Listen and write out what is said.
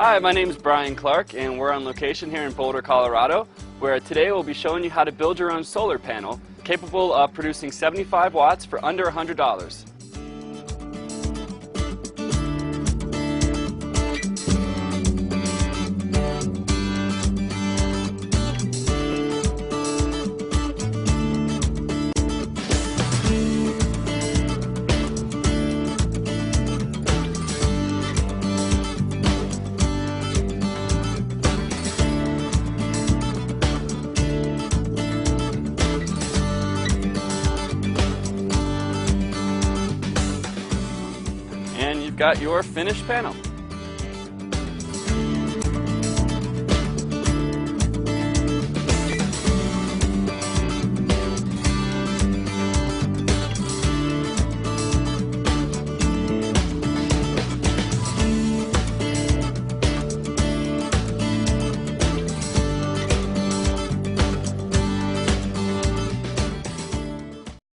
Hi, my name is Brian Clark and we're on location here in Boulder, Colorado, where today we'll be showing you how to build your own solar panel capable of producing 75 watts for under $100. And you've got your finished panel.